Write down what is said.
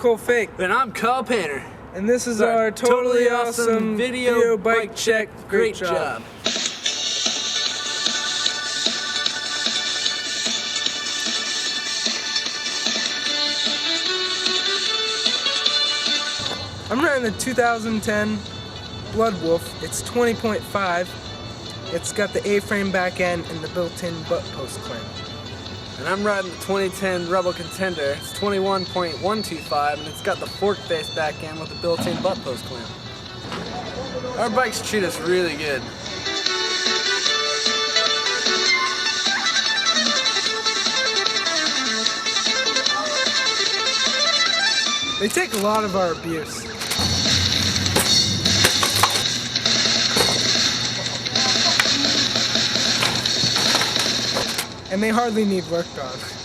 Cole Fake. And I'm Kyle Painter. And this is our totally awesome video bike check. Great job. I'm riding the 2010 Blood Wolf. It's 20.5. It's got the A-frame back end and the built-in butt post clamp. And I'm riding the 2010 Rebel Contender. It's 21.125 and it's got the fork face back end with the built-in butt post clamp. Our bikes treat us really good. They take a lot of our abuse. And they hardly need work on.